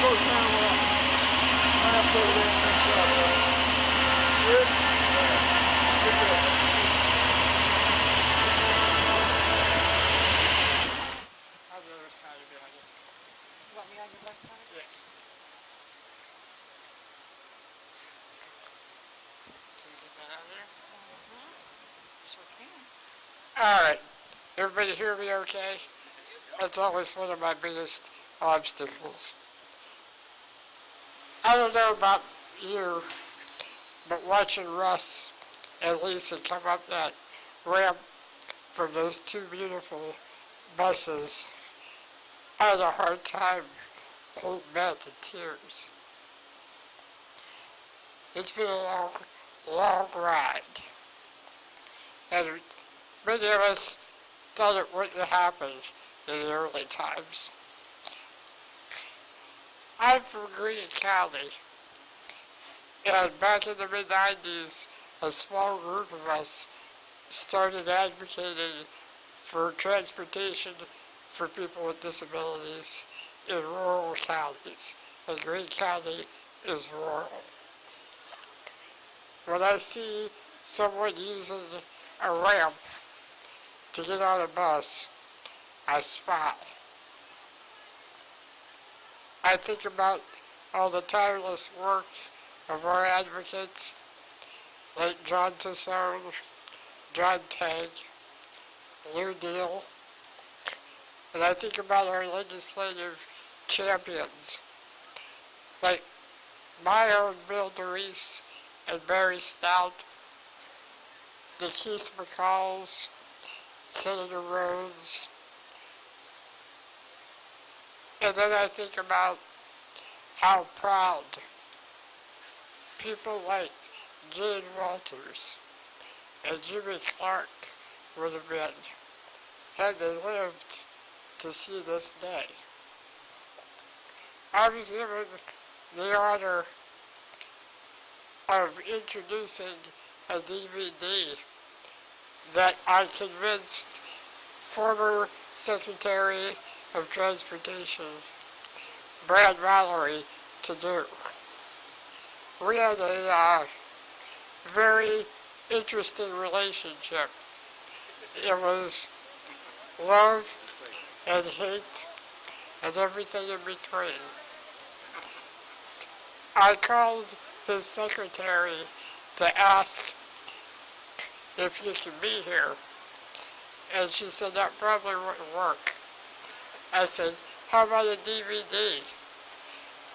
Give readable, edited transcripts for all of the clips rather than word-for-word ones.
Want me on your left side? Yes. Can you get that out of there? Sure can. Alright. Everybody hear me okay? That's always one of my biggest obstacles. I don't know about you, but watching Russ and Lisa come up that ramp from those two beautiful buses, I had a hard time holding back the tears. It's been a long, long ride. And many of us thought it wouldn't happen in the early times. I'm from Greene County, and back in the mid-90s, a small group of us started advocating for transportation for people with disabilities in rural counties, and Greene County is rural. When I see someone using a ramp to get on a bus, I smile. I think about all the tireless work of our advocates, like John Tassone, John Tagg, Lou Deal, and I think about our legislative champions, like my own Bill DeReese and Barry Stout, the Keith McCalls, Senator Rhodes, and then I think about how proud people like Jane Walters and Jimmy Clark would have been had they lived to see this day. I was given the honor of introducing a DVD that I convinced former Secretary of Transportation Brad Mallory to do. We had a very interesting relationship. It was love and hate and everything in between. I called his secretary to ask if he could be here, and she said that probably wouldn't work. I said, how about a DVD?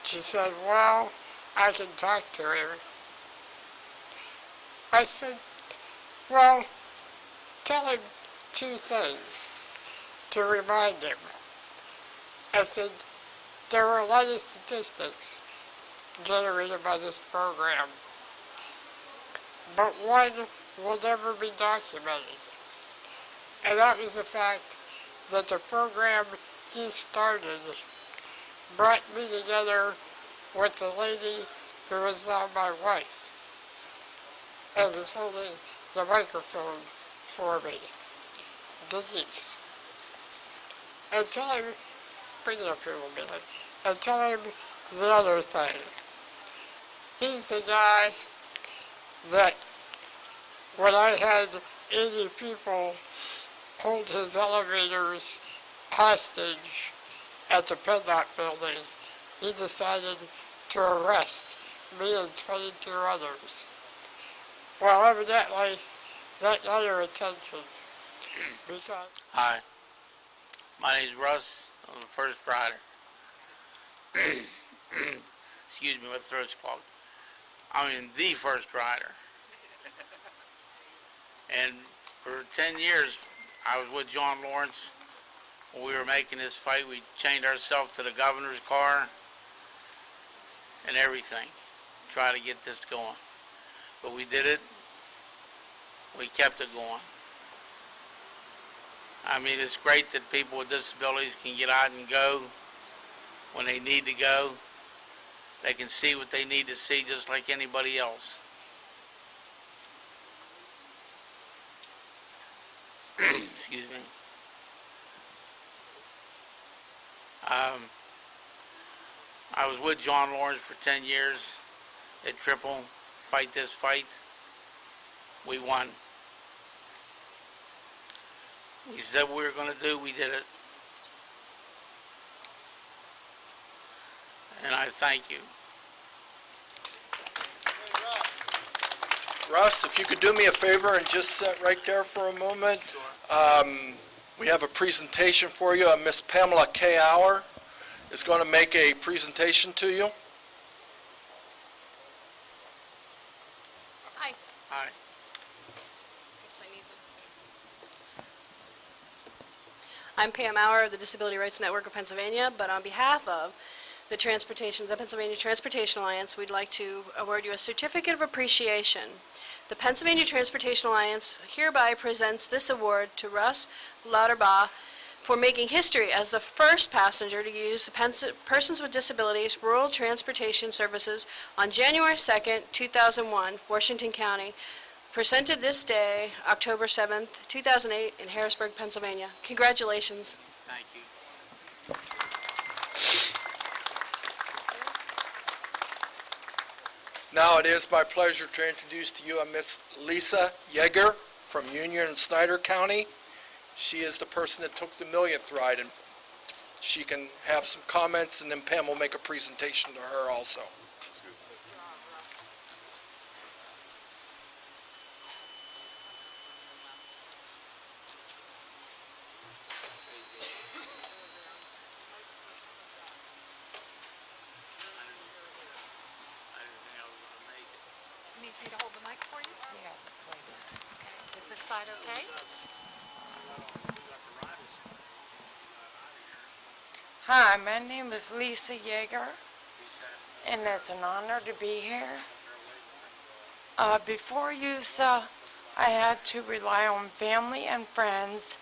She said, well, I can talk to him. I said, well, tell him two things to remind him. I said, there were a lot of statistics generated by this program, but one will never be documented. And that was the fact that the program he started brought me together with the lady who is now my wife and is holding the microphone for me, Denise. And tell him, bring it up here a minute, and tell him the other thing. He's the guy that when I had 80 people hold his elevators hostage at the PennDOT building, he decided to arrest me and 22 others. Well, evidently, that got your attention because... Hi, my name is Russ. I'm the first rider. Excuse me, my throat's clogged. I'm the first rider. And for 10 years, I was with John Lawrence. When we were making this fight, we chained ourselves to the governor's car and everything, try to get this going. But we did it. We kept it going. I mean, it's great that people with disabilities can get out and go when they need to go. They can see what they need to see just like anybody else. Excuse me. I was with John Lawrence for 10 years at Triple, fight this fight. We won. We said what we were going to do, we did it. And I thank you. Russ, if you could do me a favor and just sit right there for a moment. We have a presentation for you. Miss Pamela K. Auer is going to make a presentation to you. Hi. Hi. Guess I need to. I'm Pam Auer of the Disability Rights Network of Pennsylvania, but on behalf of the Pennsylvania Transportation Alliance, we'd like to award you a certificate of appreciation. The Pennsylvania Transportation Alliance hereby presents this award to Russ Lauterbach for making history as the first passenger to use the Persons with Disabilities Rural Transportation Services on January 2nd, 2001, Washington County, presented this day, October 7th, 2008, in Harrisburg, Pennsylvania. Congratulations. Thank you. Now it is my pleasure to introduce to you Miss Lisa Yeager from Union and Snyder County. She is the person that took the millionth ride, and she can have some comments, and then Pam will make a presentation to her also. Need me to hold the mic for you? Yes, please. Okay. Is this side okay? Hi, my name is Lisa Yeager, and it's an honor to be here. Before USA, I had to rely on family and friends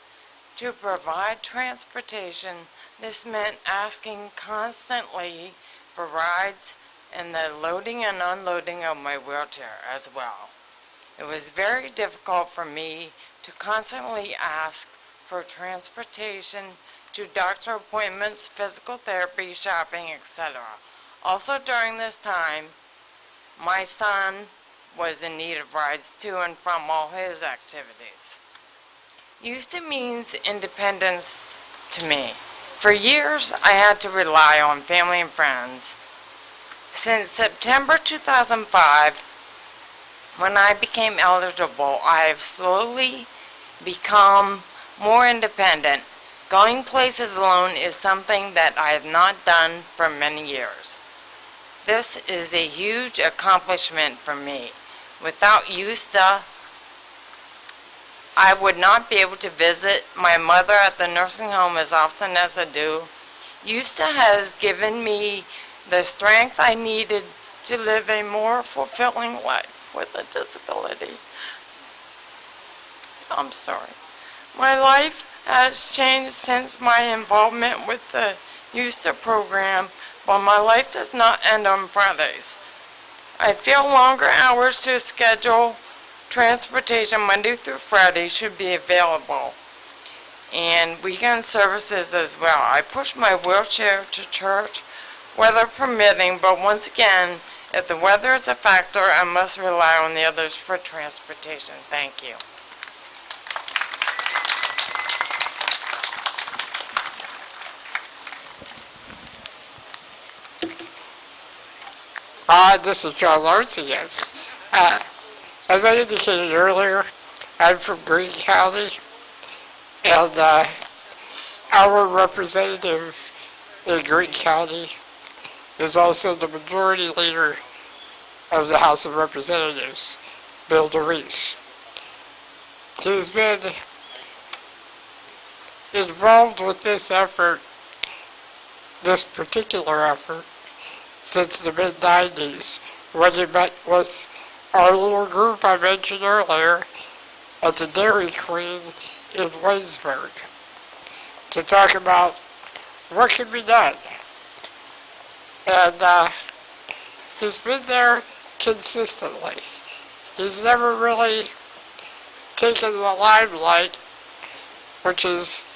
to provide transportation. This meant asking constantly for rides and the loading and unloading of my wheelchair as well. It was very difficult for me to constantly ask for transportation to doctor appointments, physical therapy, shopping, etc. Also during this time, my son was in need of rides to and from all his activities. USA means independence to me. For years, I had to rely on family and friends. Since September 2005, when I became eligible, I have slowly become more independent. Going places alone is something that I have not done for many years. This is a huge accomplishment for me. Without USA, I would not be able to visit my mother at the nursing home as often as I do. USA has given me the strength I needed to live a more fulfilling life with a disability. I'm sorry. My life has changed since my involvement with the USA program, but my life does not end on Fridays. I feel longer hours to schedule transportation Monday through Friday should be available, and weekend services as well. I push my wheelchair to church, weather permitting, but once again, if the weather is a factor, I must rely on the others for transportation. Thank you. Hi, this is John Lawrence again. As I indicated earlier, I'm from Greene County, and our representative in Greene County is also the majority leader of the House of Representatives, Bill DeReese. He's been involved with this effort, this particular effort, since the mid-90s, when he met with our little group I mentioned earlier at the Dairy Queen in Waynesburg to talk about what can be done. And he's been there consistently. He's never really taken the limelight, which is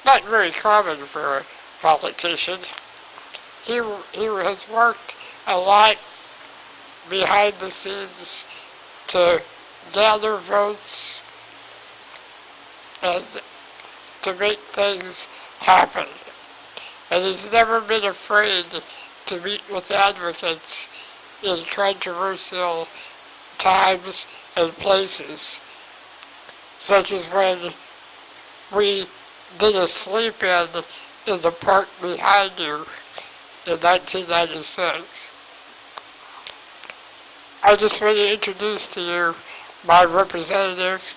not very common for a politician. he has worked a lot behind the scenes to gather votes and to make things happen. And he's never been afraid to meet with advocates in controversial times and places, such as when we did a sleep-in the park behind you in 1996. I just want to introduce to you my representative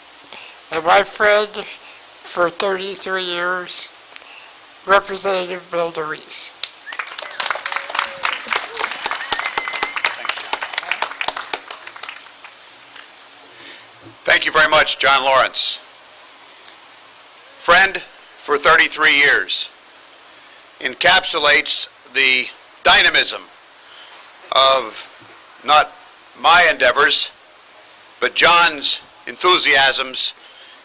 and my friend for 33 years, Representative Bill DeReese. Thank you very much, John Lawrence. Friend for 33 years encapsulates the dynamism of not my endeavors, but John's enthusiasms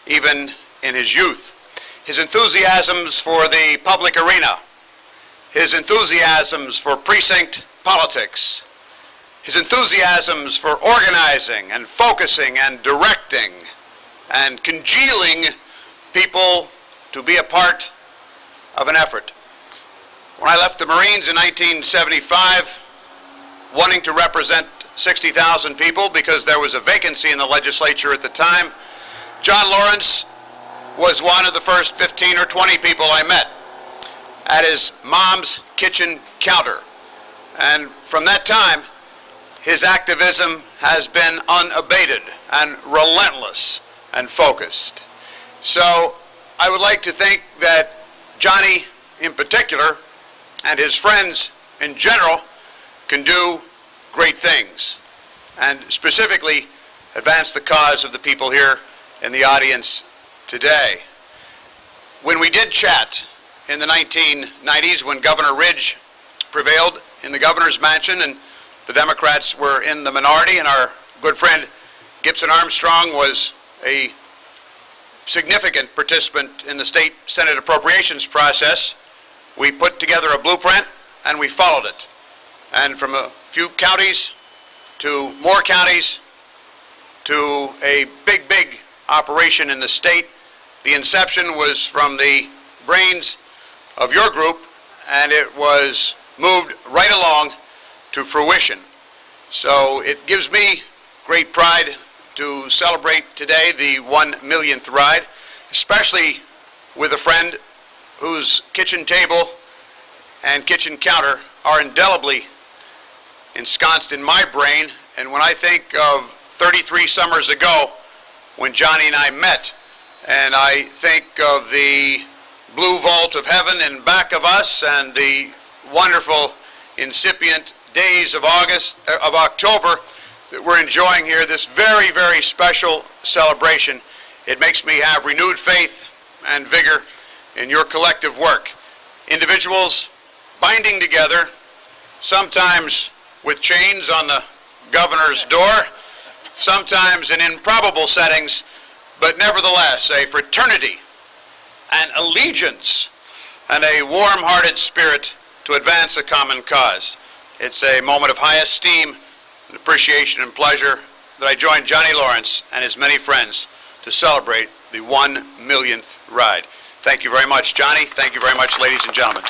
even in his youth. His enthusiasms for the public arena, his enthusiasms for precinct politics, his enthusiasms for organizing and focusing and directing and congealing people to be a part of an effort. When I left the Marines in 1975, wanting to represent 60,000 people because there was a vacancy in the legislature at the time, John Lawrence was one of the first 15 or 20 people I met at his mom's kitchen counter. And from that time, his activism has been unabated and relentless and focused. So I would like to think that Johnny in particular and his friends in general can do great things and specifically advance the cause of the people here in the audience today. When we did chat in the 1990s when Governor Ridge prevailed in the governor's mansion and the Democrats were in the minority and our good friend Gibson Armstrong was a significant participant in the state Senate appropriations process, we put together a blueprint and we followed it. And from a few counties to more counties to a big, big operation in the state, the inception was from the brains of your group and it was moved right along to fruition. So it gives me great pride to celebrate today the 1 millionth ride, especially with a friend whose kitchen table and kitchen counter are indelibly ensconced in my brain. And when I think of 33 summers ago when Johnny and I met, and I think of the blue vault of heaven in back of us and the wonderful incipient days of October that we're enjoying here, this very, very special celebration, it makes me have renewed faith and vigor in your collective work. Individuals binding together, sometimes with chains on the governor's door, sometimes in improbable settings, but nevertheless a fraternity, an allegiance, and a warm-hearted spirit to advance a common cause. It's a moment of high esteem and appreciation and pleasure that I join Johnny Lawrence and his many friends to celebrate the 1 millionth ride. Thank you very much, Johnny. Thank you very much, ladies and gentlemen.